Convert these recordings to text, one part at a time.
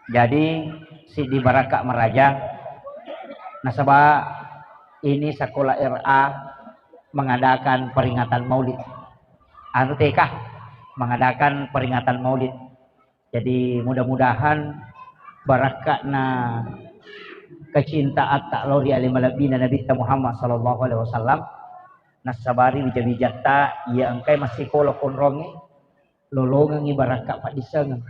Jadi si di Barakak Meraja nasabah ini sekolah RA mengadakan peringatan Maulid. Anu TK mengadakan peringatan Maulid. Jadi mudah-mudahan barakatna kecintaan tak lori alim Nabi Muhammad sallallahu alaihi wasallam nasabari bija-bijata ia angkai masih kolok konrongi lolongan ibarakat pak diseng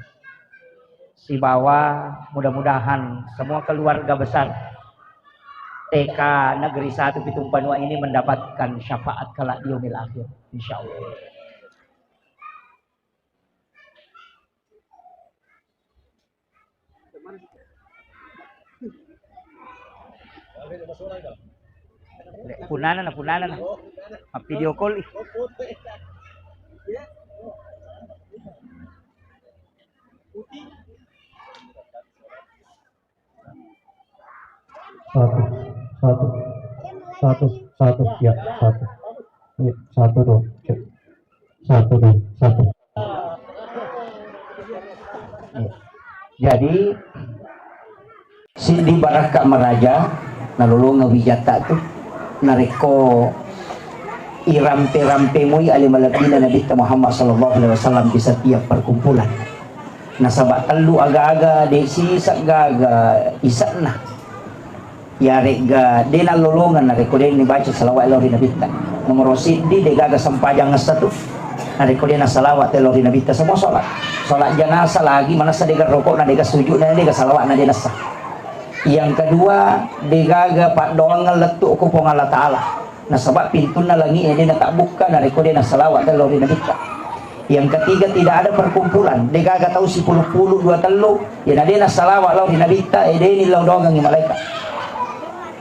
si bawah. Mudah-mudahan semua keluarga besar TK Negeri 1 Pitung Banua ini mendapatkan syafaat kelak di yaumil akhir insyaallah. Punana video call satu ya satu dong. Jadi si di Barakak Meraja nalulung ngawijata tuh nareko irampe-rampe muy alim alabina Nabi Muhammad sallallahu alaihi wasallam di setiap perkumpulan. Nasabak telu aga-aga desi gaga isakna ya rega dena lolongan nareko den baca salawat lori Nabi nomor sidi de gaga sampajang satu nareko dena salawat lori Nabi semua salat jenazah lagi mana sadega rokok na dega sujud na dega salawat na dena sah. Yang kedua degaga pak doang ngeletuk kupong Allah Ta'ala nah sebab pintu na langi ini na tak buka na rekode na salawat dan lori nabika. Yang ketiga tidak ada perkumpulan degaga tahu si puluh dua telu ya na dena salawat lori nabika ini lau doang ngi malaikat.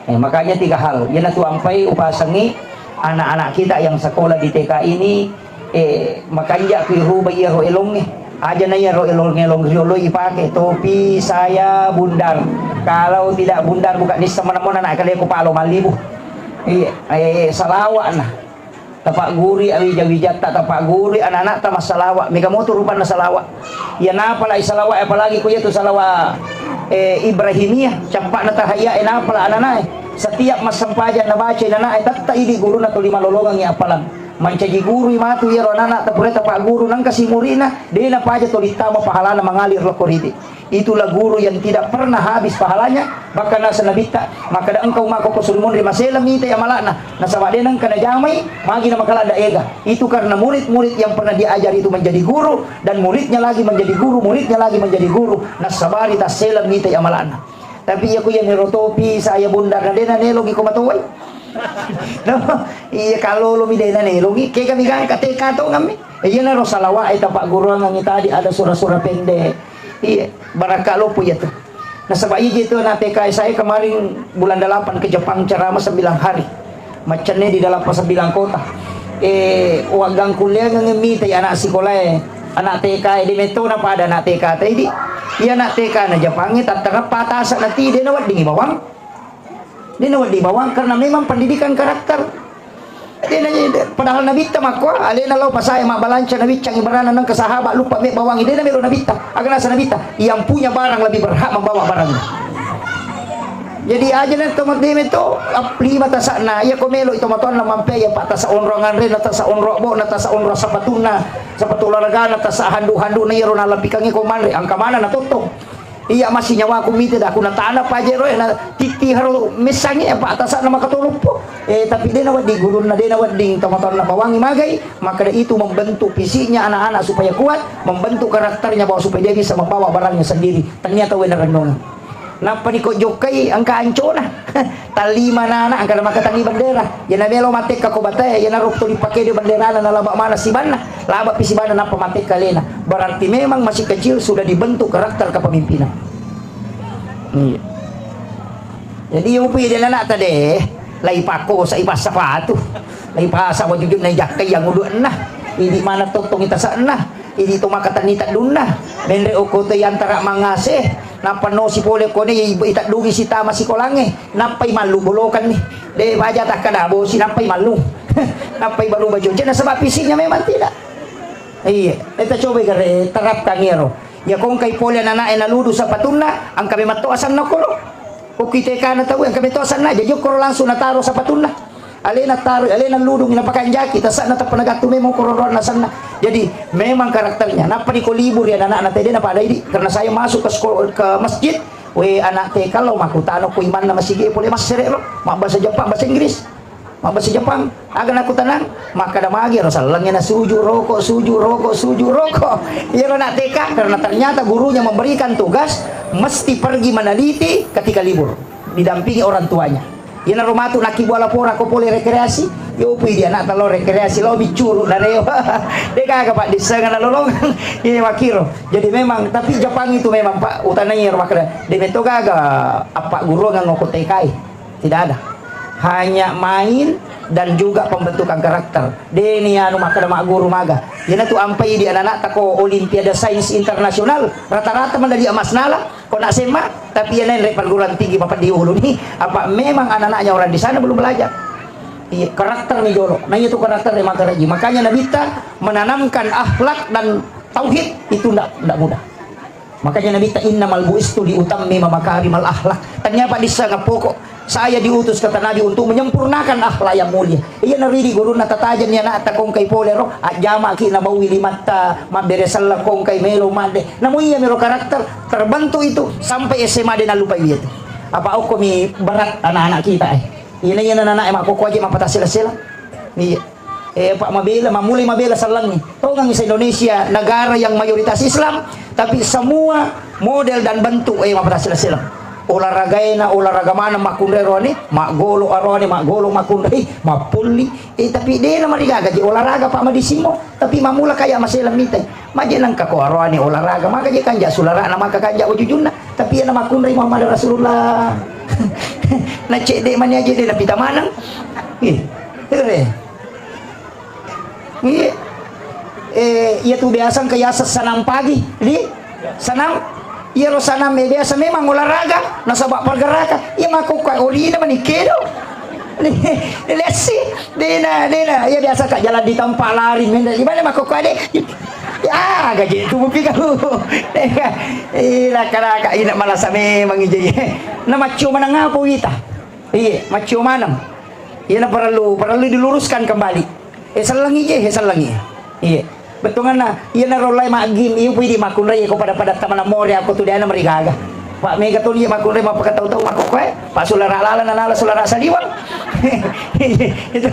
Makanya tiga hal ya na tuampai upasangi anak-anak kita yang sekolah di TK ini makanya kiru bayi ro elong aja na ya ro elong riolo ipake topi saya bundar. Kalau tidak bundar bukan di semana-mana nak kali aku palo malibu. Salawat nah. Tapak guri awi jawijata tapak guri anak-anak ta masalawat. Mega motor rupan na salawat. Ya napa lah salawat apalagi ku itu salawat Ibrahimiyah campak na tahaya napa lah anak-anak. Setiap mas sampajan na baca anak-anak tatta idi guru na to lima lologang ya apalang. Mancaji guru matu ya anak-anak tapure tapak guru nang kasimurina de na paja to ditama pahala na mengalir lokoridi. Itulah guru yang tidak pernah habis pahalanya bahkan nasa nabita maka da engkau mako kusulmun di masela mita ya malana nasa wadenang kana jamai magi na makala da ega itu karena murid-murid yang pernah diajar itu menjadi guru dan muridnya lagi menjadi guru nasa bari tasela mita ya malana tapi aku yang nerotopi saya bundar na dena nelogi ko matuway no iya kalau lo midena nelogi kaya kami kan kateka to kami iya na ro salawa ay tapak guru ang tadi ada surah-surah pendek. Iya, Barakak lopo ya tuh. Nah sebab itu na TK saya kemarin bulan 8 ke Jepang ceramah 9 hari. Macamnya di dalam 9 kota. Wagang kuliah ngemi tay anak sekolah anak TK di meto na pada anak TK tadi. Iya anak TK na Jepang tatang patasan nanti dia nawat di bawang. Dia nawat di bawang karena memang pendidikan karakter. Padahal Nabi tamakwa alena lau pasaya mak balanca Nabi cang ibarana nang kesahabat lupa mek bawang ide Nabi Nabi agak nasa Nabi yang punya barang lebih berhak membawa barangnya. Jadi aja nih tomat deme to lima tasakna ya komelo itu matuan lamampe ya pak tasa onrongan ren tasa onrobo tasa onro sapatuna sapatularaga tasa handu-handu na yero na lapikangi komandre angka mana na tutup. Iya masih nyawa aku mite dah aku na tanah pajero na titi haro misangi apa atasan nama katulog po tapi dia nawat di gulun na dia nawat ding tomaton na bawangi magay maka itu membentuk fisiknya anak-anak supaya kuat membentuk karakternya bahwa supaya dia bisa membawa barangnya sendiri ternyata wenaranong napa ni ko jokai angka anco na talima na anak angka makatangi bendera ya na melo matek ka ko batay ya na rukto dipakai di bendera na laba mana si bana laba pisi bana napa matek kalena berarti memang masih kecil sudah dibentuk karakter kepemimpinan. Iya. Jadi yung pwede na nata de lay pako sa ipasa pa ato lay pasa ko jujud na jakay yang uduan na hindi mana totong itasan na hindi tumakatanitan dun na mendre oko to antara mangase napano si pole ko ni itadungi si tama si kolange napay malu bolokan ni de baja tak kadabo si napay malu napay baru baju na sa pisingnya memang tidak iya kita coba terapkan ngero Ya kung kay poli anak naludo sa patuna, ang kami matuasan na ko. O kiteka na tawo, ang kami tuasan na, jayok ko langsung nataro sa patuna. Alin na taro, alin ang ludong inapakanjaki, tasa na tapanagatume mo kororo na sana. Jadi memang karakternya. Napa di ko libur ya anak-anak tadi napa ada ini karena saya masuk ke masjid. We anak teh kalau makutano ko iman na masige pole mas serero, bahasa Jepang, bahasa Inggris. Bahasa Jepang, agan aku tenang, maka damagi Rasulullah na suju rokok, suju rokok, suju rokok. Iya anak TK karena ternyata gurunya memberikan tugas mesti pergi meneliti ketika libur, didampingi orang tuanya. Yan ang rumato nakibuala po ako po rekreasi. Yo pwede anak talo rekreasi lo bicuru na reo. Deka pak di sana nolongan ini makiro. Jadi memang tapi Jepang itu memang Pak utananya makira. De beto gaga apa guru ngang ngokotekai. Tidak ada. Hanya main dan juga pembentukan karakter. Deni anu makada mak guru maga. Yan tu ampai di anak-anak tako Olimpiade Sains Internasional rata-rata medali emas nala. Kok nak sema tapi yan rek perguruan tinggi Bapak di Hulu nih apa memang anak-anaknya orang di sana belum belajar. Iya, karakter nih jolo. Nah itu karakter dari Makaraji. Makanya Nabi kita menanamkan akhlak dan tauhid itu tidak mudah. Makanya Nabi kita innamal bu'istu liutammima makarimal akhlak. Ternyata di sana pokok saya diutus kata Nabi untuk menyempurnakan akhlak yang mulia. Iya naridi guru natatajan ya nak takong kay polero ajama ki na bawi limata maberesal kong kay melo made. Namun iya mero karakter terbentuk itu sampai SMA din lupa itu. Apa ako mi barat anak-anak kita Ini yan anak emak ko aja mapata sila-sila. Iya. Pak mabela mamulai mabela salang nih. Tahu nggak sa Indonesia negara yang mayoritas Islam tapi semua model dan bentuk mapata sila-sila. Olahraga mana makundero ni mak golo arone mak golo makundai mapulli tapi dia na marigaga di olahraga pak madisimo tapi mamula kaya masih lamite majelang ka ko arone olahraga maka je kanja sulara na maka kanja ujujunna tapi na makundai Muhammad Rasulullah na cek de mani aja de na pita manang iya tuh biasa kaya sanam pagi di sanam. Iya lo sana biasa memang olahraga, nasabak pergerakan. Iya makukai ori naman ikedo. Lihat sih, dena. Iya biasa kak jalan di tempat lari, di mana makukai deh? Ya gaji itu mungkin kau. Iya kak ini malah sama mengijai. Nama cuma ngapu kita. Iya macu mana? Iya na perlu diluruskan kembali. Salangi je, salangi. Iya. Betul na, iyan na rolay magim, iyo pwede makunray ko pada taman na mori ako to diyan na marigaga. Pak mega to niya makunray mapakataw-taw makukway. Pa sulara-alala na nala sulara sa diwang. Ito.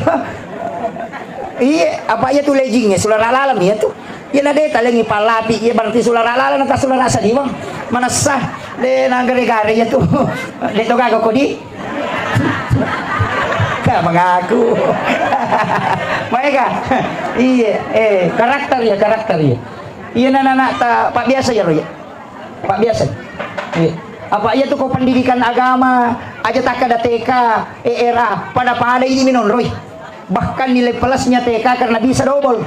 Iya, apa iya to leggingnya sulara-alala niya to. Iyan na de talang ipalapi, iya berarti sulara-alala na ta sulara sa diwang. Manasah de nagari-gari ya to. Dito gago ko di. Mengaku mereka iya karakter ya iya anak pak biasa ya Roy pak biasa iya apa iya tuh kau pendidikan agama aja tak ada TK ERA pada ini minon Roy bahkan nilai plusnya TK karena bisa double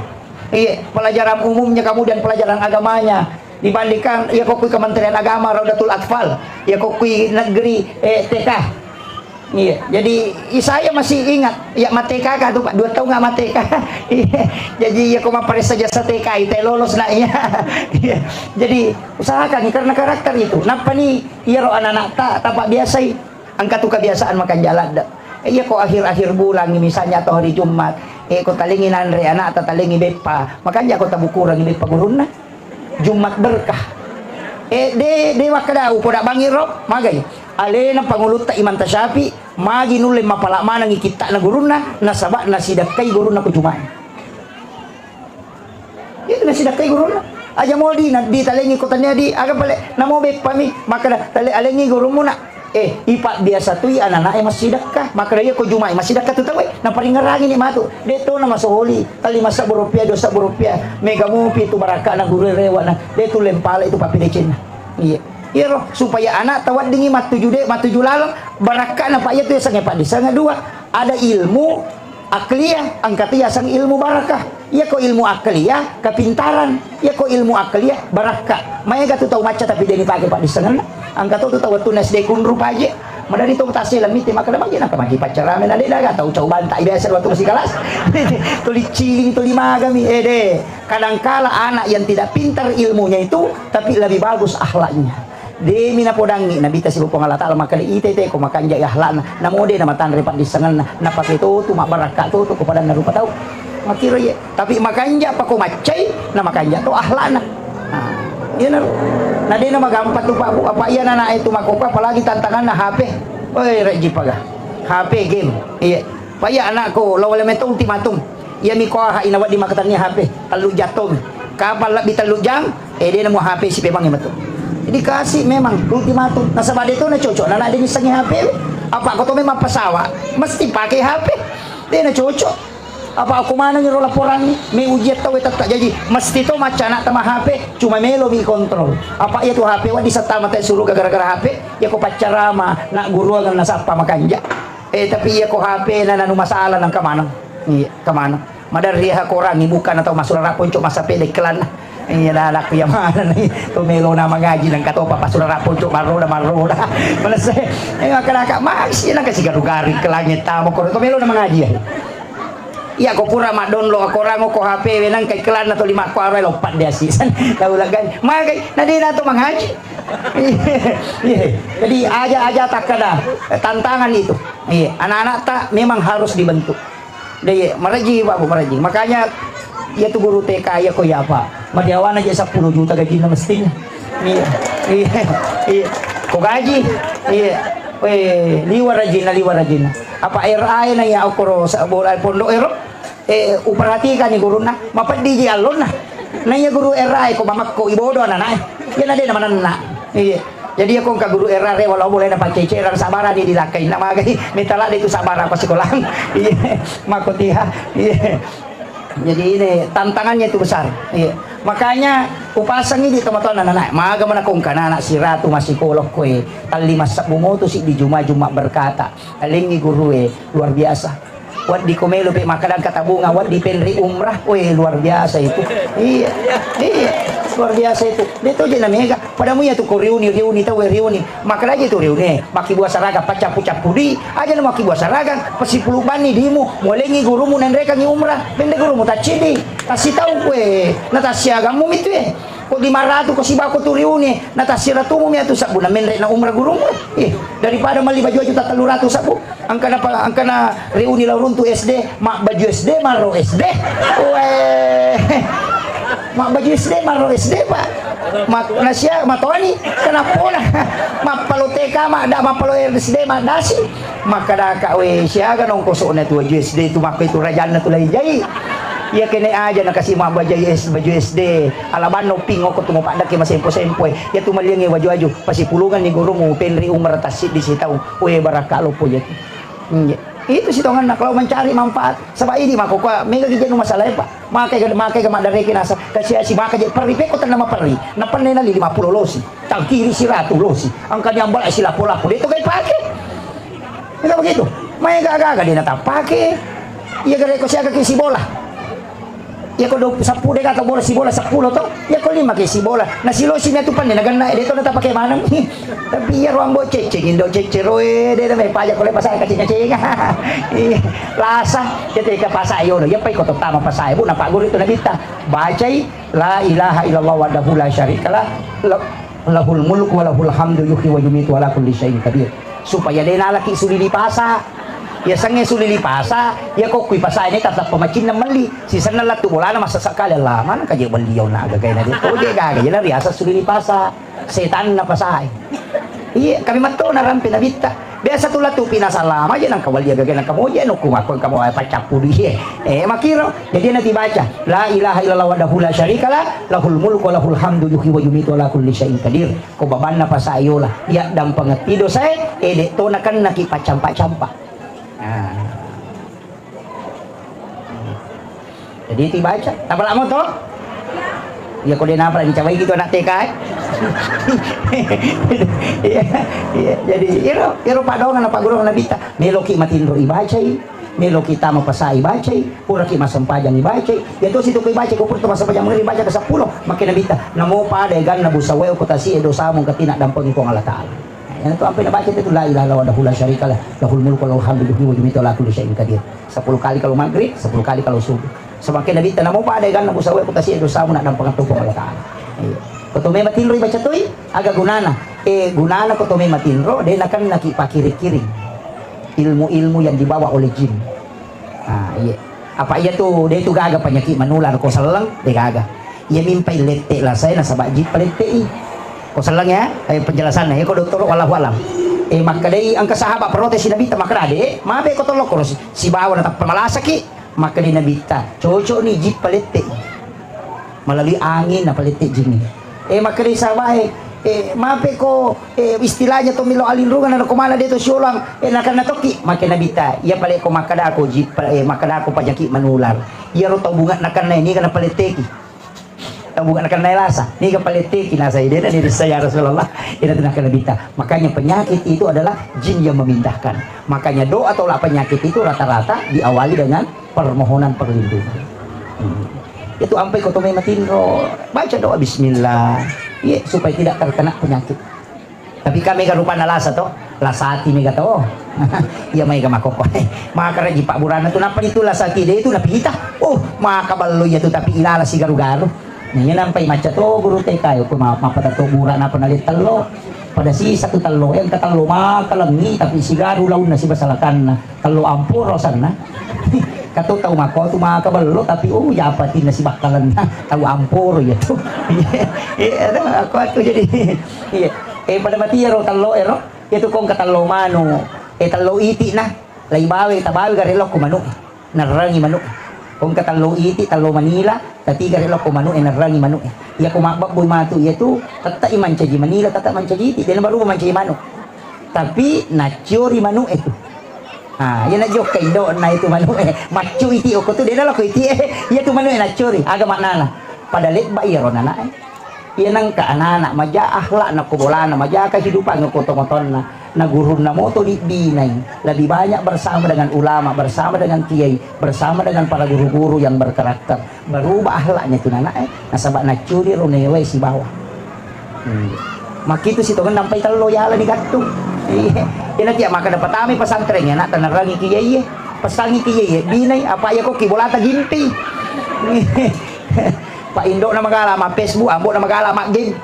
iya pelajaran umumnya kemudian pelajaran agamanya dibandingkan ya kokui Kementerian Agama Raudatul Atfal ya kokui negeri TK. Iya, jadi saya masih ingat ya mateka ka tuh Pak 2 tahun nggak mateka. Jadi ya kau mapares saja sa TK itu lolos na iya. Jadi usahakan karena karakter itu. Napa nih iya ro anak-anak tapak biasa angkat tuh kebiasaan makan jalan. Iya kok akhir-akhir bulan misalnya atau hari Jumat kau talingin andre anak atau talingi bepa makanya kau tabukurang bepa guruna Jumat berkah. Dewa kadau podak bangiro magay. Alena pangulut ta iman tasyapi magi nulay mapala manang ikita na guruna nasaba nasidak kay guruna ko Jumat. Itu nasidak kay guruna. Aja mo di talengi ko tanya di aga pala namobek pami maka alengi guru mo na ipa biasa tu anak masidak ka maka dia ko Jumat masidak ka tu tawe na paringarangin ni mato deto na masuhuli kali masa rupiah 2 rupiah mega mo pi tu baraka na guru rewa na deto lempala itu papilecin. Iya. Iya supaya anak tawad dingi matuju lalang baraka na pa iya tu sang epa di sang dua ada ilmu akliyah angkat iya sang ilmu barakah iya ko ilmu akliyah kepintaran iya ko ilmu akliyah barakah maya gatu tahu maca tapi dia dipakai pak di sang angkat tu tahu tunas de kun rupa aja Madari itong tasil ang miti, makadamag yun, nakamagipatsaramin na nila, tahu cauban tak biasa waktu masih kelas. Tuli ciling, tuli magami, kadangkala anak yang tidak pintar ilmunya itu, tapi lebih bagus akhlaknya. Di minapodangi nabita si Bupong Allah Ta'ala maka diitete ko makanja ahlan na mode na matan repat di sangan na pakito tu mabaraka tu kepada narupa tahu makiro ye tapi makanja pa ko macay na makanja tu ahlan na yun na di na magampat tu pa apa iya na itu makupa palagi tantangan na HP oy reji paga HP game iya pa iya anak ko lawala meto ultimatum iya mi ko ha inawat di makatan niya HP talu jatong kapal labi talu jam di na mo HP si pemang imato dikasih memang ultimatum nasa bade itu na cocok na din isang HP apa ako to memang pasawa mesti pakai HP di na cocok apa aku mana nyuruh laporan ni may ujiat tahu tak jadi mesti to macana tama HP cuma melo mi kontrol apa ya tu HP wa di sa mata suruh gara-gara HP ya ko pacarama na guru ang nasapa makanja tapi ya ko HP na nanu masalah ng kamanang iya kamanang madari ha korang ibukan atau masurara ponco masape de klan iya anak yang mana nih tumelo na mangaji ng katopa pasurara ponco maroda malas makalaka mas yan kasi garugari ke langit tamo ko tumelo na mangaji iya ko pura madonlo ako rango ko HP wenang kay klan na to 5 kwara lompat dia sisan laulagan magay na din na to mangaji jadi aja takada tantangan itu iya anak-anak tak memang harus dibentuk deh maraji Pak Bu maraji makanya ya tuh guru TK ya ko ya Pak madiawan aja 10 juta gaji na mestinya iya ko gaji iya liwar rajin apa RI na ya ako sa bola pondo ero uperhatikan ni guru na mapadi ji alon na nanya guru RI ko mamak ko ibodo na yan na din naman na iya jadi ako ka guru RI wala boleh na pagceceran sabara di dilakay na magay mitala dito sabara pa sikolang iya makotiha iya jadi ini tantangannya itu besar iya makanya upasang ini teman-teman anak maga man akong kanana si Ratu masikolog ko talimas sa bumoto si di juma berkata alingi guru luar biasa wat di komelo pe makadang katabunga wat di penri umrah luar biasa itu iya luar biasa itu dito je na mega padamu ya tu ko reuni makada je tu reuni makibuah saraga pacapu-capu di aja na makibuah saraga pasipuluban ni dimu molengi gurumu nandreka ni umrah bende gurumu tachidi kasih tahu natasiaga mo itu kok 500 ko si bako tu reuni natasira tu mo tu sabu na menre na umrah gurumu daripada mali baju juta 300 sabu angkana reuni laurun tu SD mak baju SD maro SD mak baju SD maro SD Pak mak nasya matoni kenapa na mak palo TK mak da mak palo SD mak dasi mak kadaka siaga nong kosok na tu baju SD tu mak itu rajan na tu lagi jai ya kene aja na kasi mak baju SD alaban no pingo ko tumo pada ke masempo ya tu maliang baju pasipulungan ni guru mo penri umar tasit di sitaw barakalo po ya itu sih tongan kalau mencari manfaat sebab ini makuka mega gijan masalah Pak makai ke madare kinasa kasi si maka je perri ko tan nama perri na panay na 50 losi tang kiri si Ratu losi ang kanyang bala sila lapo dito kay pake enggak begitu may gaga din natapake iya gare ko siya kay si bola ya ko 10 deka ka bola si bola 10 to ya ko 5 kay si bola na si losi na tupan na ganda dito na tapake manang tapi ya ruang bo cecing indo cecero de may paya ko le pasay kacing lasa jadi ka pasayo no ya pay ko to tama pasayo bu na paguro ito na bita bacay la ilaha illallah wahdahu la syarikalah lahul mulku wa lahul hamdu yuhyi wa yumiitu wa ala kulli syai'in qadir supaya de nalaki sulili pasa ya sange sulili pasa ya kok kui pasa ini tatap pemacin na mali si sana latu bola na masasakal la mana kaje beliau na agak na dito je gaga na riasa sulili pasa setan na pasay iya kami mato na rampi na bita biasa tu latu pinasalam aja nang kawal agak na kamu je no kumakon kamu ay pacapu di makiro jadi nanti baca la ilaha illallah wahdahu la syarikalah lahul mulku wa lahul hamdu yuhyi wa yumiitu ala kulli syai'in qadir ko baban na pasayo lah ya dang pangetido say de to na kan nakipacampa-campa. Nah. Jadi itu baca. Apa lama toh? Ya kau dia nampak dicapai gitu anak TK. Jadi iro padongan apa guru na bita. Meloki matinro ibacai, meloki tama pasai ibacai, pura ki masampajang ibacai. Ya to situ ko ibacai ko purto masampajang ngeri baca ke 10. Makin na bita. Namo pa de gan na busawe ko tasi edo samong katina dampang ko Allah Taala. Yan itu sampai nabaca itu la ilaha illallah wahdahu la syarikalah lahul mulku wa lahul hamdu yuhyi wa yumiitu ala kulli syai'in qadir. 10 kali kalau maghrib, 10 kali kalau subuh. Semakin nabi tanamo pa ada kan nabusawe ko tasi dosa mo na ng pangatupong Allah Taala. Kuto may matinro baca toy aga gunana. Gunana kuto may matinro de nakan nakipakiri-kiring. Ilmu-ilmu yang dibawa oleh jin. Iya. Apa iya tuh dia itu gaga penyakit manular ko salang de gaga. Iya mimpay lete lah saya nasa bajit palete ko salang ya penjelasan ko dokter walau alam. Maka dai ang kasahabat protes si nabita makrade mabe ko tolok ko si bawa na pamalasa ki maka di nabita cocok ni jit palete melalui angin na palete jin maka di sabahe mape ko istilahnya to milo alinrungan na kumana dito syulang nakana toki maka nabita iya pale ko makada ko jit makada ko panyaki manular iya ro bunga nakana ini kana palete ki bunga nakana lasa ni ka palete ki nasa ide dan diri saya Rasulullah ina nakana nabita makanya penyakit itu adalah jin yang memindahkan makanya doa atau penyakit itu rata-rata diawali dengan permohonan perlindungan itu sampai kau tumai matinro baca doa bismillah ya supaya tidak terkena penyakit tapi kami kan rupa nalasa to lasati mega to iya may gamakoko maka raji Pak Burana tu napa itu lasati dia itu napihita maka balo ya tu tapi ilala si garu-garu nya nampai maca to guru teh kayo ko mapatato mura na panalit talo pada si satu talo yang katalo makalangi tapi si garu laun na si basalakan na talo ampur rosan na kato tau mako tu makabalo tapi yapatin na si bakalan na tau ampur ya tu aku jadi pada mati ero talo ero itu kong katalo mano talo iti na laibawe tabawe garelo ko mano narangi mano kung katalo iti talo Manila tatiga relo ko mano narangi mano iya ko mabboy matu iya tu tata iman caji Manila tata man caji iti dan baru man caji mano tapi naciori mano itu yan na joke kay do na itu mano machu iti ko tu dia la ko iti iya tu mano naciori aga maknana padalit ba iro na iya nang kaanana maja akhlak na kubolana maja kehidupan ng kotomoton na guru na moto di binay lebih banyak bersama dengan ulama bersama dengan kiai bersama dengan para guru-guru yang berkarakter berubah akhlaknya itu nana nasabak na curi ronewe si bawah makitu si tongan nampai talo yala ni gatung ina tiya maka dapat kami pesantrennya nak tanarangi kiai pesangi kiai binay apa ya ko kibolata ginti Pak Indo na magala ma Facebook ambo na magala ma game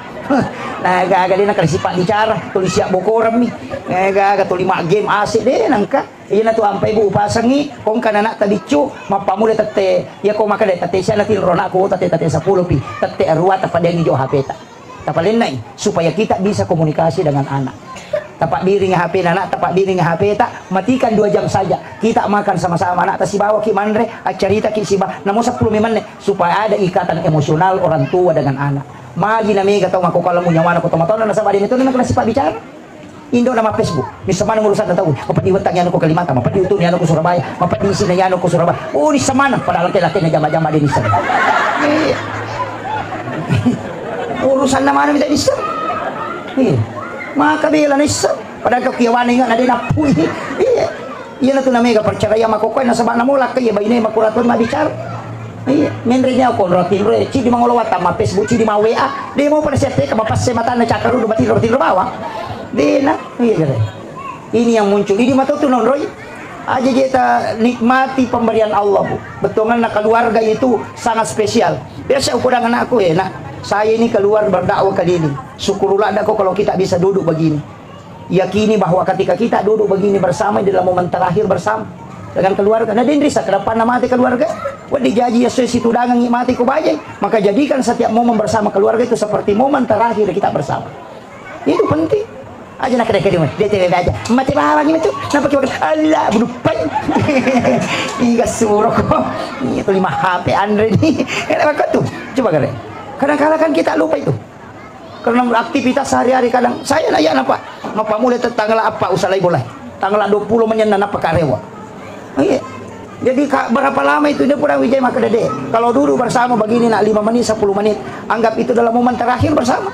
nah gaga din nakalisipa di cara tulis siya bokoram mi gaga tuli ma game asik din nangka iya na tu ampay bu pasangi kung kanana tadichu mapamule tate ya ko makade tate siya natil rona ko tate 10 pi tate arwa tapadeng jo hapeta tapalin na supaya kita bisa komunikasi dengan anak tapak diri nga HP anak tapak diri nga HP tak matikan 2 jam saja kita makan sama-sama anak si bawa ki manre acarita ki siba namo 10 memang supaya ada ikatan emosional orang tua dengan anak magi na mega tahu ako kala mo nyawa ko tomaton na sa badin ito na si Pak bicara Indo nama Facebook ni sama nang urusan na taon mapadi wetang yan ko Kalimatan mapadi uto niyan ko Surabaya mapadi si na yan ko Surabaya ni sama na padahal laki-laki na jama-jama din isa urusan naman na isa makabila na isa padahal kakiyawanin nga na din apoy iya na ito na mega percaraya makukoy na sabana mo lakay ba inay makuraton mabicar menre niya ako rotin re ci di mangolawat tama Facebook ci di ma WA di mo pada sete ka mapas mata na cakaru do batiro bawa di na ini yang muncul ini matutunon Roy aja kita nikmati pemberian Allah Bu betongan na keluarga itu sangat spesial biasa ukuran anakku nak saya ini keluar berdakwah kali ini syukurullah aku kalau kita bisa duduk begini yakini bahwa ketika kita duduk begini bersama di dalam momen terakhir bersama dengan keluarga nah dindrisa ke depan mati keluarga wadi jaji ya situ dagang mati ku bajai maka jadikan setiap momen bersama keluarga itu seperti momen terakhir kita bersama itu penting aja nak kedai dia tidak aja mati bawa gitu nampak kita Allah berupai hingga suruh kok itu 5 HP Andre nih kenapa tuh coba kadang-kadang kan kita lupa itu karena aktivitas sehari-hari kadang saya nanya apa ngapa mulai tanggal apa usalai boleh tanggal 20 menyenan apa karewa jadi berapa lama itu dia pulang Wijaya maka dede kalau dulu bersama begini nak 5 menit 10 menit anggap itu dalam momen terakhir bersama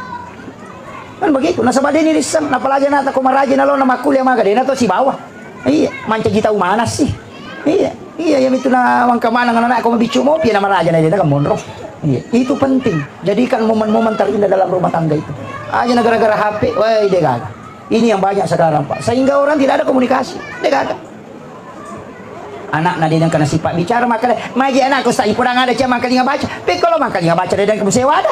kan begitu nah sabade ni risam apalagi nata ko maraji na lo na makulia maka dede to si bawah manca kita umana sih yang itu na wang kamana ngana ko mabicu mo pia na maraja na dede ka monro itu penting jadikan momen-momen terindah dalam rumah tangga itu aja gara-gara HP wah ide gagal Ini yang banyak sekarang Pak, sehingga orang tidak ada komunikasi, tidak ada. Anak na din ang kanasipa bicara makanya magi anak ko sa ipurang ada siya makanya baca. Pero kalau makanya baca din kamu sewa ada.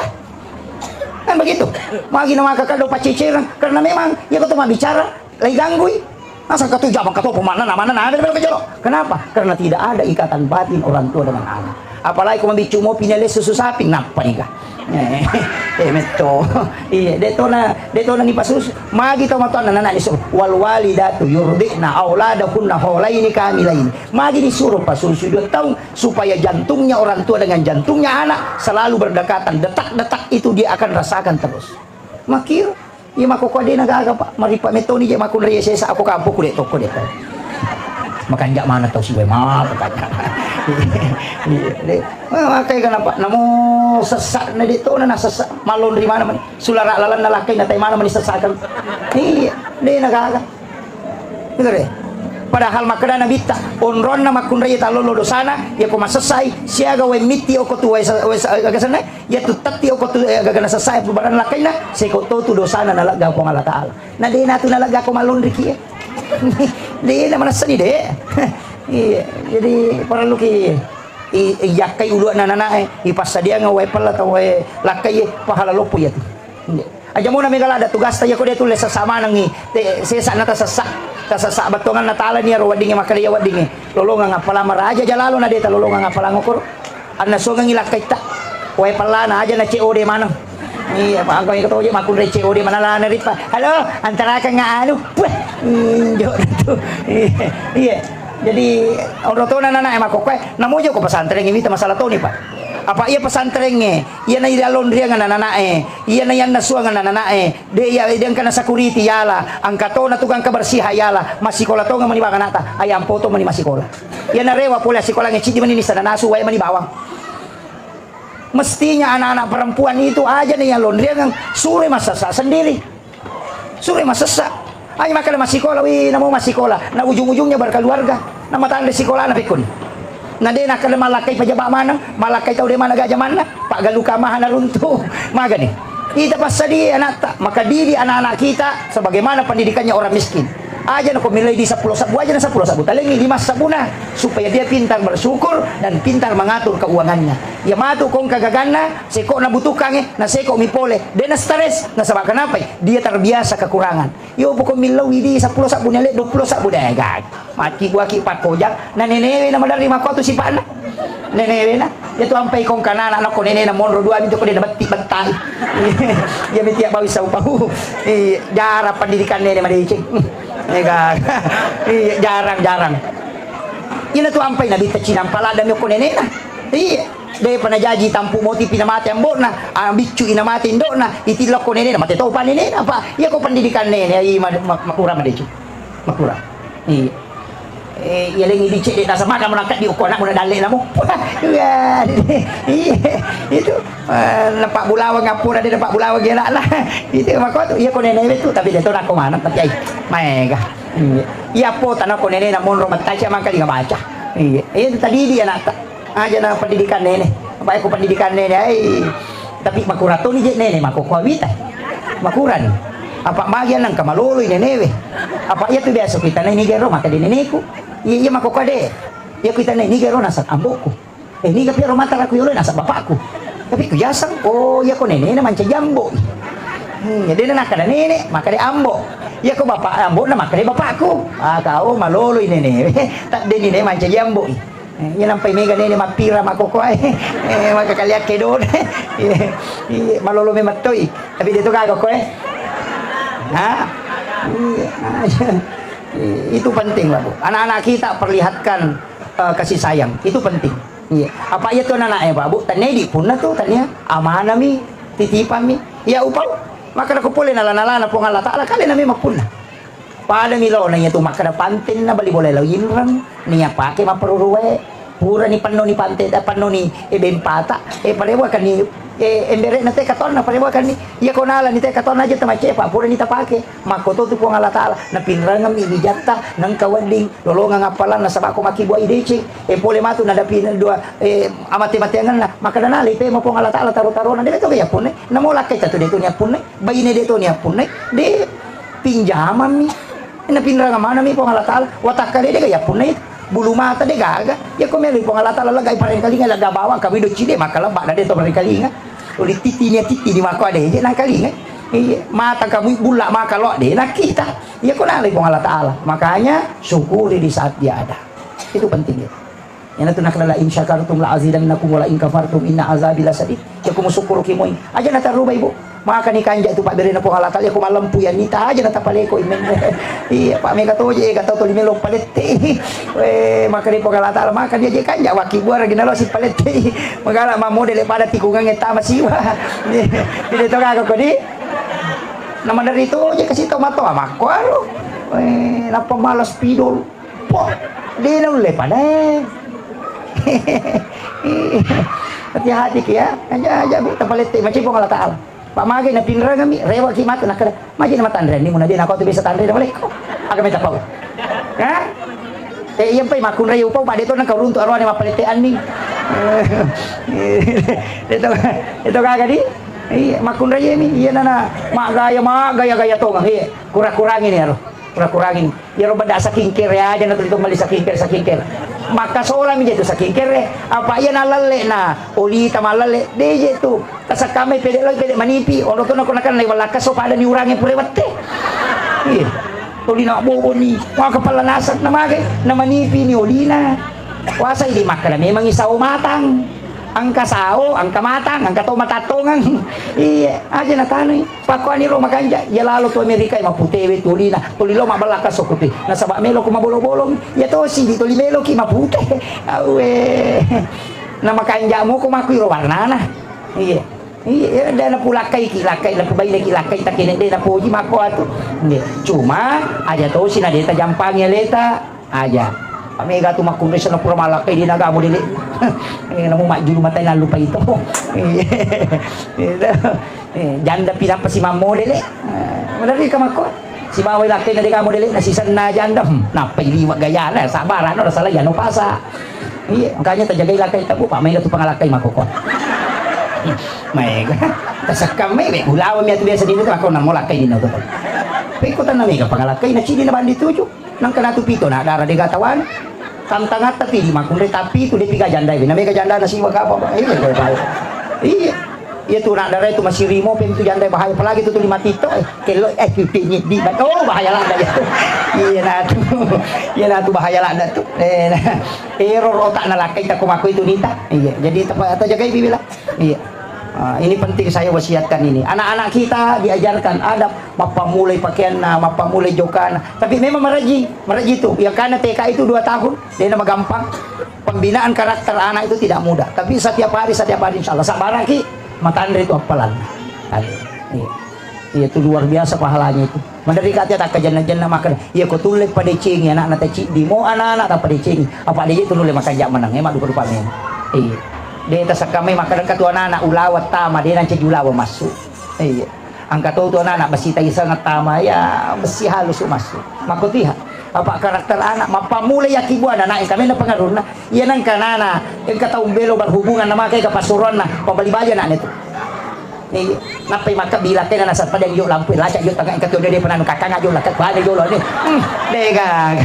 Kan begitu. Magi na makakalo paciciran karena memang ya ko bicara lagi gangguin. Masa katu jabang katu pemana na ada kejolo. Kenapa? Karena tidak ada ikatan batin orang tua dengan anak. Apalagi kung mabicu mo pinili sususaping napaniga. Meto. Iya, deto na ni pasus. Magi taw matuan na nani sur wal walidatu yurdina auladahunna hawlaini kamilaini. Magi disuruh pasusu 2 tahun supaya jantungnya orang tua dengan jantungnya anak selalu berdekatan. Detak-detak itu dia akan rasakan terus. Makir, iya makokode nagaga Pak. Maripa metoni je makun reyesa ako kampo kude toko deto. Makan jak mana tahu si gue mal katanya. Makanya kenapa namo sesak na dito na nasasak malon ri mana man sulara lalan na lakay na tay mana man isasakan. Iya, di nagaga. Betul deh. Padahal makada na bita onron na makun rey talolo dosana ya ko masasay siya gawe miti o ko tuway sa agasana ya tutati o ko tu gagana sasay pubaran lakay na se ko to dosana na lagaw ko ngala taala. Na di nato nalaga ko malon ri kiya. Di naman sa ni de. Iya, jadi perlu ki iyakai ulu nanae ipasa dia ngawai pala tawai lakai pahala lopo ya tu. Aja mo na megala ada tugas tayo ko deto lesa sama nang sesa na tasasa batongan na tala niya ro wadingi makaliya wadingi. Lolonga nga pala maraja jalalo na deta lolonga nga pala ngokor. Anna songang ilakay ta. Wai pala na aja na COD manang. Iya, Pak Angko yang ketemu makun dari COD mana lah nari Pak. Halo, antara kan nganu. Wah, itu. Iya. Jadi orang tua nana emak kokwe, namu jo ko pesantren ini masalah tuh nih Pak. Apa iya pesantrennya? Iya na ida laundry nga nananae. Iya na yan nasua nga nananae. De iya dia kana security yala. Angkato na tukang kabersih yala. Masikola to nga manibaga nata. Ayam poto mani masikola. Iya na rewa pula sikola nga chidi manini sa nanasu way mani bawang. Mestinya anak-anak perempuan itu aja nih yang laundry yang sore masasa sendiri. Sore masasa. Ay makala masikola wi namo masikola na ujung-ujungnya berkeluarga na matanda sikola na pikun na de nakala malakay pajaba manang malakay taw de mana gaja mana pak galuka mahan na runtuh magani kita pasadi anak tak maka diri anak-anak kita sebagaimana pendidikannya orang miskin aja na kumilay di 10 sabu aja na 10 sabu talengi 5 sabu na supaya dia pintar bersyukur dan pintar mengatur keuangannya ya matu kong kagagana seko na butukang na seko mipole de na stress na sabab kenapa dia terbiasa kekurangan yo pokok milaw di 10 sabu nele 20 sabu deh gag mati gua ki pat kojak na nenewe na madari makoto si pana nenewe na itu ampai kong kanana anak ko nene na monro dua bito ko de batti bantai ya miti bawi sa upahu jara pendidikan nene madicing jarang-jarang. Ina tu ampai na bita cinang pala dami ko nene na. Iya, de panajaji tampu moti pinamati ambo na, bicu ina mati indo na, itilok ko nene na mati to pa nene na pa. Iya ko pendidikan nene ay makura madeju. Makura. Iya. Iya lengi dicek de nasa maka manakat di uko anak muna dale na mo. Iya. Itu nampak bulawang ngapura de nampak bulawang gela lah. Itu makot iya ko nene itu tapi de to na ko manap tapi ay mega. Iya po tanah ko nene na monro matay siya man kali nga baca. Iya. Itu tadi dia anak aja na pendidikan nene. Apa ko pendidikan nene ay tapi makurato ni nene makokawita. Makuran. Apa bagian ng kamaloloy nenewe. Apa iya tu biasa kita na nigero maka di neneku. Iya makokade. Iya kita na nigero nasa amboko. Niga pero mata ko yulo nasa bapakku. Tapi kuyasang oh iya ko nene na manca jambo. Jadi na nakada nene maka di ambo. Iya ko bapak ambo na maka di bapakku. Kau maloloy nenewe. Tak de nene manca jambo. Yan ang paimiga nene mapira makoko ay makakaliak kedon. Malolo me matoy. Tapi dito kako ko itu penting lah Bu. Anak-anak kita perlihatkan kasih sayang itu penting. Iya. Apa itu anak-anak Pak Bu? Tanya di pun na tu tanya amanah mi titipan mi. Ya upau. Maka aku boleh nala-nala na po Allah Taala kali nami mapuna. Pada milo na itu maka pantin na bali boleh lawin ran niya pake maperuruwe. Pura ni panno ni pante da panno ni bempata parewa kan ni endere na te katon na parewa kan ni ya konala ni te katon aja tamache pa pura ni tapake makoto tu ko ngala taala na pinrangam ibijatta nang kawading lolonga ngapalan na sabako makibwa ideci pole matu na dapin dua amati-matiangan na makadanali pe mo po ngala taala taro-taro na dito kaya punne na mo lakay ta to dito niya punne bayine dito niya punne de pinjaman mi. Pinra nga mana mi po Allah Ta'ala. Watak ka de gaya punay. Bulu mata de gaga. Ya ko meli po Allah Ta'ala lagay pareng kalinga laga bawang kami do chile makalaba na dito pareng kalinga. Ulit titi di mako ade je na kalinga. Mata kamu bulak makalok de nakita. Ya ko nalay po Allah Ta'ala. Makanya syukuri di saat dia ada. Itu penting ya. Yan nato nakalala in syakartum la azidannakum wa la in kafartum inna azabi lasadid. Ya ko musukuro kimoy. Aja na tarubay po. Mga kanikanja itu Pak dari na po Allah Ta'ala ko malampu yan nita aja na tapaleko imen. Iya Pak mega toje kata to limelo palette. Maka di po Allah Ta'ala maka dia je kanja waki buar ginalo si palette. Magala ma model pada tikungan eta masiwa. Di to ka ko di. Nama dari itu aja kasih tomato amako aro. Napa malas pidol. Po. Di na ule pada. Hati-hati ya, aja bu tapalete macam po Allah Ta'ala. Pak magi na pinra kami, rewa ki mata nakara. Maji na matandre ni muna din ako to bisa tandre na balik ko. Aga may tapaw. Ha? Iyan pa'y makun rayo pa dito nang karunto arwan ni mapalitean ni. Ito kagadi. Makun rayo mi, iyan na magaya to ngang kurang-kurangin ni aro. Kurang-kurangin. Yaro bada sa kingkir ya, dyan na ito mali sa kingkir. Maka seolah menjadi sa kingkir apa yan alale na ulita malale deje tu sa kami pede manipi ono to na kunakan lay wala kaso pada ni urangin purewate uli na bobo ni mga kapalanasak na magay na manipi ni ulina wasa hindi makala memang isaw matang ang kasao, ang kamatang, ang katumatatungan. Aja na tanoy. Pakuan ni Roma kanja. Ya lalo to Amerika maputewe tuli na. Tuli lo mabalakas so kuti. Nasa ba melo ko mabolong-bolong. Ya to si tuli melo ki mapute. Awe. Na makanja mo ko makuy ro warna na. Iya, dan na pulakay kilakay na pubay na kilakay ta kinende na puji mako ato. Cuma aja to si na deta jampangnya leta aja. Mega tu makundis na pura malakay di nagamo dili. Namu maju matay na lupa ito. Janda pinapa si mamo dili. Madali ka mako. Si baway lakay na di kamo dili nasisan na janda. Napay liwa gaya na sabaran no salah yan no pasa. Iya, makanya tajagay lakay ta po pa may tu pangalakay makoko. Mega. Tasak kami we ulaw mi at biasa dito ako na mo lakay din to. Pikutan na mega pangalakay na chini na bandi tuju. Nang kanatu pito na dara de gatawan. Tantangat tapi di makundre tapi tu dia piga janda na mega janda na siwa ka apa. Iya. Iya tu nak dara itu masih rimo pem tu janda bahaya apalagi tu 5 tito kelo pipinya di oh bahaya lah dah tu. Iya na tu bahaya lah dah tu. Error otak na lakay ta kumaku itu nita. Iya. Jadi atau jaga bibi lah. Iya. Ini penting saya wasiatkan ini. Anak-anak kita diajarkan adab, mapamulai pakaian, mapamulai jokan. Tapi memang meraji itu. Yang karena TK itu 2 tahun, dia nama gampang. Pembinaan karakter anak itu tidak mudah. Tapi setiap hari insya Allah. Sabaran ki, matandre itu apalan. Iya itu luar biasa pahalanya itu. Menderikatnya tak kejen-jen makan. Iya kau tulis pada cing anak-anak cik di mau anak-anak tak pada cing. Apa dia itu nulis makan jak menang. Emak lupa Iya. Dia tasak kami makan katu anak ulawat tama dia nanti julawa masuk. Iya. Angkat tu anak besi tayi sangat tama ya besi halus masuk. Makutiha. Apa karakter anak mapamulai yakibuan anak yang kami na pengaruh na. Iya nang kanana yang kata umbelo berhubungan nama kay kapasuron na pabali bayan na nito. Ni napay maka bilate na nasa padang yo lampu lacak yo tangga ikat yo dia pananu kakang ajo lakat bale yo lo ni. Dega.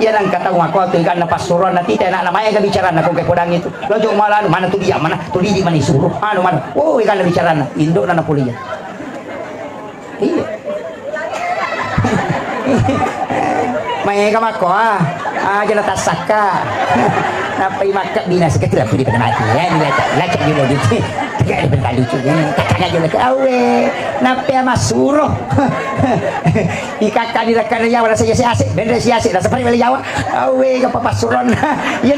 Yan ang katang ako ato kan na pasuron na tita na namaya ka bicara na kung kay podang itu. Lojo malan mana tu dia mana tu di man isuro. Ano man. Oh ikan na bicara na Indo na napuliya. Iya. May kamako aja na tasaka. Napay maka binas ka tila pwede pa na natin. Yan lacak yo lo dito. Tiga ada lucu ni. Kakak aja lagi awe. Napay masuro. Ikakak di rakan Jawa rasa si asik. Ben si asik rasa pare bali Jawa. Awe ka papasuron. Iya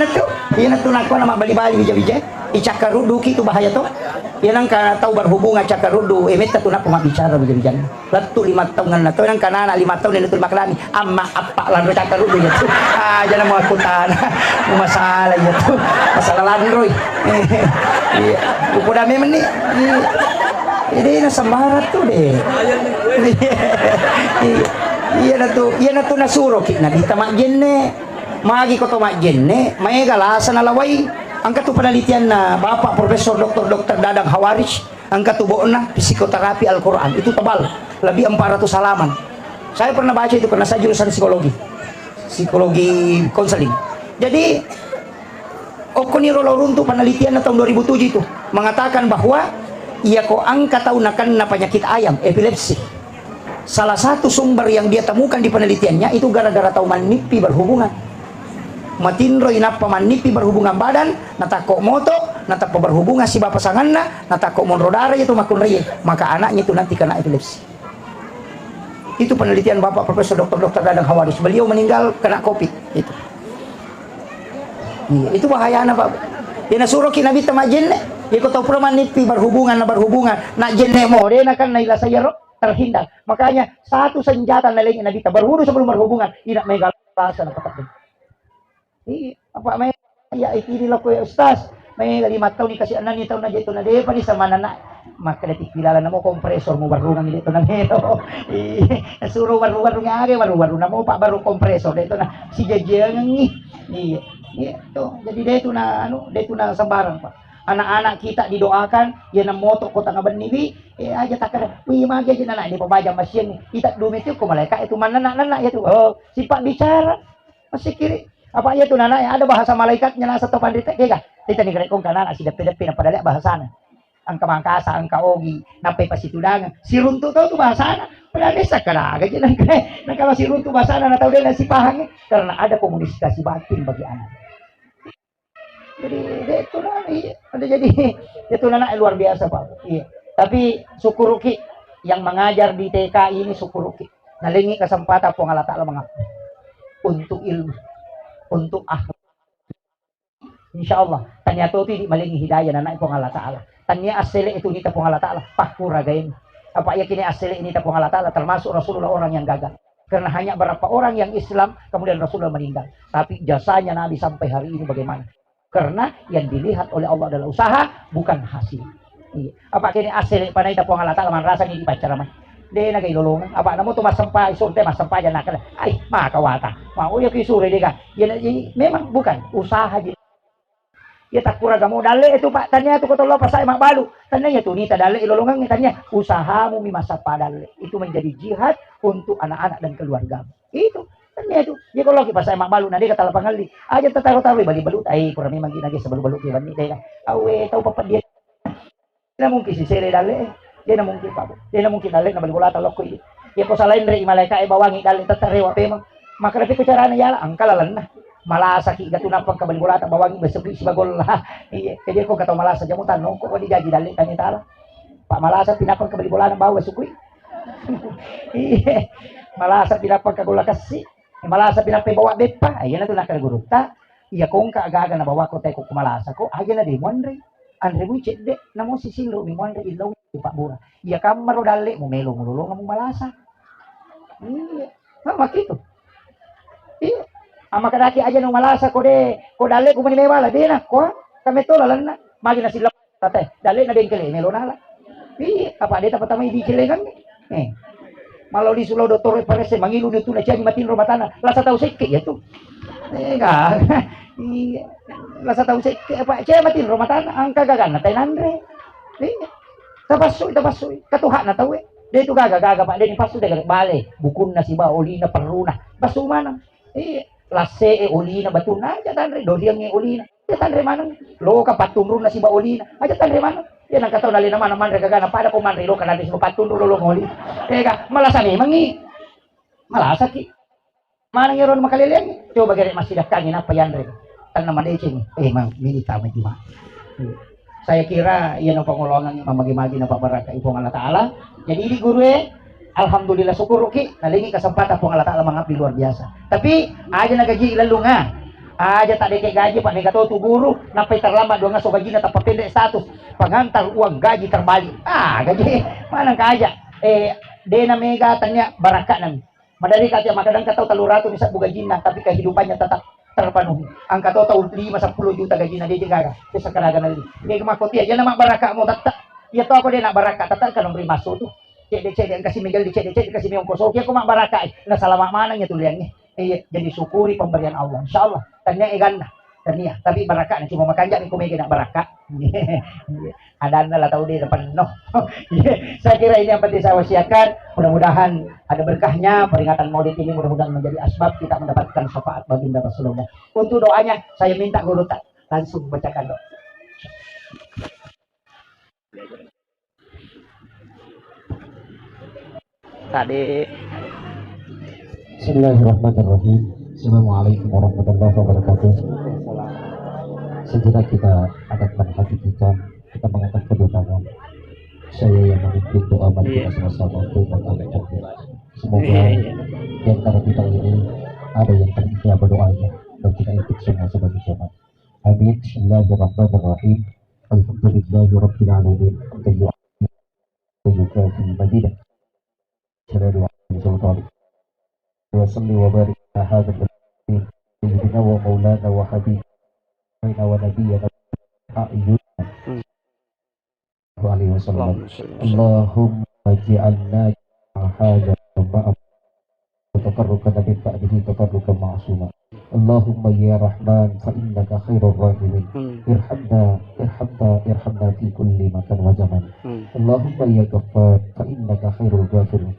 na tu nako nama bali-bali bija-bija. Icakarudu ki tu bahaya tu. Yan ang tahu berhubungan cakarudu. Emeta tu nak bicara bija-bija. Latu 5 tahun na to nang kanana 5 tahun ni tu maklani. Amma apa lan cakarudu ya tu. Jangan mau akutan. Masalah ya tu. Masalah landroy. Iya. Udah memang ni. Ini na samarat tu deh. Iya na tu nasuro kit na dita makjenne. Magi ko to makjenne, may galasan na laway. Ang katu penelitian na Bapak Profesor Dr. Dadang Hawaris, ang katubuan na psikoterapi Al-Quran itu tebal, lebih 400 halaman. Saya pernah baca itu karena saya jurusan psikologi konseling. Jadi Okoniro Lauruntu penelitian tahun 2007 itu mengatakan bahwa ia ko angka tahunakan penyakit ayam, epilepsi. Salah satu sumber yang dia temukan di penelitiannya itu gara-gara tahu manipi berhubungan. Matinro inapa manipi berhubungan badan, natako moto, natako berhubungan si bapak pasanganna, natako monrodara itu makun reye, maka anaknya itu nanti kena epilepsi. Itu penelitian Bapak Profesor Dr. Dadang Hawaris. Beliau meninggal kena COVID itu. Iya, itu bahaya Pak. Dia nasuruh kinabi tamajin, dia kau tahu manipi berhubungan. Nak jenne mo, dia kan naila saya terhindar. Makanya satu senjata nalingin nabi berwudu sebelum berhubungan. Tidak megal rasa nak pakai. Iya, apa may ya ikini lo ko ustaz. May 5 tahun ni kasi anan ni taon na dito na de pa ni sa manana. Maka detik kilala na mo kompresor mo barungan dito na hero. Nasuruh baru nga age baru na mo pa baru kompresor dito na si Jeje ngi. Iya. Gitu. Jadi dia itu na sembarang Pak. Anak-anak kita didoakan, ya na moto kota ngaban nibi, aja takar, wih magi aja nana ini pembaca mesin, kita dumit itu malaikat itu mana nana ya tuh, oh sifat bicara, masih kiri, apa ya tuh nana ya ada bahasa malaikatnya nasa topan di tega, kita digerekong kanan asih depi na padahal bahasana, angka mangkasa, angka ogi, nampai pas itu dangan, si runtuh tahu tuh bahasana, padahal desa keraga aja nah kalau si runtuh bahasana, nah tahu dia nasi pahangnya, karena ada komunikasi batin bagi anak. Jadi itu ada jadi itu anak luar biasa Pak. Iya. Tapi syukuruki yang mengajar di TK ini syukuruki. Nalingi kesempatan po Allah Ta'ala mengabdi untuk ilmu, untuk akhlak. Insyaallah tanya tu di malingi hidayah anak po Allah Ta'ala. Tanya asli itu nita po Allah Ta'ala pakuragain. Apa yakini asli ini po Allah Ta'ala termasuk Rasulullah orang yang gagal. Karena hanya berapa orang yang Islam kemudian Rasulullah meninggal. Tapi jasanya Nabi sampai hari ini bagaimana? Karena yang dilihat oleh Allah adalah usaha bukan hasil. Iya. Apa kini asli panai tapong Allah Ta'ala man rasa ni dipacara man. De na kay lolongan. Apa namo tu masampa isurte masampa jan nakala. Ay makawata. Mau ya kisure de ka. Yan memang bukan usaha je. Ya takura gamo dale itu Pak tanya tu kotolo pasai mak balu. Tanya tu ni tadale ilolongan ni tanya usahamu mi masa padale. Itu menjadi jihad untuk anak-anak dan keluarga. Itu tanya itu dia kalau kita saya mak balu nanti kata lapangan li aja taruh balik balut ay kurang memang lagi sebelum balut dia bani dia awe tahu papa dia tidak mungkin si sere dale dia tidak mungkin Pak dia tidak mungkin dale na balik bola talok ko dia ko salain re malaika ay bawangi dale tatarewa pemang maka tapi ko cara na yala angkalalan na malasa ki gatuna pag kabalik bola ta bawangi besebri si bagol lah iya jadi ko kata malasa jamutan no ko di jaji dale tanya tala Pak malasa pinapang kabalik bola na bawa sukui iya malasa pinapang kagola kasi malasa pinapay bawa bepa ayan na ito nakagurukta iya kong kaagaga na bawa ko tayo kumalasa ko ayan na di mo andre mo de na mo sisilo mi mo andre ilaw Pak Bura iya kamaro dali mo melo mo lulong mo malasa iya makito iya ama kadaki aja no malasa ko de ko dali ko mani mewala di na ko kami to lalan na magi na sila tate dali na bengkele melo nala iya apa dia dapat tamay di kilengan malau di Sulau Dotore parece mangilu itu na jadi matin romatana lasa tahu sekek ya tuh enggak iya lasa tahu sekek apa cek matin romatana angka gagal na tayo nandre iya tapasoy katuha na tahu dia itu gaga Pak dia ni paso dia bale bukun na si ba oli na perlu na baso mana iya lase oli na batu na aja tandre dodiang oli na aja tandre mana lo ka patumru na si ba oli na aja tandre mana yan ang kataw nali naman regagana pada ko man rilo kanadis mo patun dulo ngoli teka malasa ni mangi malasa ki manang yaron makalilian coba gere masidak kangin apa yan re tan naman ecing mang milita may dima saya kira yan ang pangulongan yung mamagi-magi na pabaraka ipong Allah Ta'ala jadi di guru alhamdulillah syukur ki nalingi kesempatan pong Allah Ta'ala mengabdi luar biasa tapi aja nagaji ilalunga aja tak deke gaji Pak Negato tu guru sampai terlambat dua ngaso gaji na tak pendek status pengantar uang gaji terbalik gaji mana kaja dena mega tanya barakat nami madari kata makadang katau taluratu bisa bugaji na tapi kehidupannya tetap terpenuhi angka tahu 5-10 juta gaji na dia jaga bisa keraga na dia kemakoti aja nama barakat mo tetap ya tahu aku dia nak barakat tetap kan memberi masuk tuh cek kasih Miguel cek kasih Miong Koso dia kumak barakat na salamak mana nya tuliannya jadi syukuri pemberian Allah insyaallah tanya ganda Tania, tapi baraka na cuma makanja ni kumigin na baraka. Ada na lah tahu di depan no. Saya kira ini yang penting saya wasiatkan. Mudah-mudahan ada berkahnya peringatan Maulid ini, mudah-mudahan menjadi asbab kita mendapatkan syafaat baginda Rasulullah. Untuk doanya saya minta guru tak langsung bacakan doa. Tadi Bismillahirrahmanirrahim. Assalamualaikum warahmatullahi wabarakatuh. Segera kita akan menghakikkan, kita mengangkat kedua tangan. Saya yang memimpin doa mari kita sama-sama untuk mengamalkan. Semoga di antara kita ini ada yang terhijab berdoanya dan kita ikut semua sebagai jemaah. Amin. Bismillahirrahmanirrahim. Alhamdulillahirabbil alamin. Tayyibah fi Madinah. Sallallahu alaihi wasallam. Wa salli wa barik ala hadzal nabi sayyidina wa maulana wa habibina wa nabiyyina ayyuna alaihi wasallam. Allahumma ij'alna hadza ma'a takarrukan min ba'dihi takarrukan ma'suma. Allahumma ya Rahman fa innaka khairur rahimin. Irhamna fi kulli makan wa zaman. Allahumma ya Ghaffar fa innaka khairul ghafirin.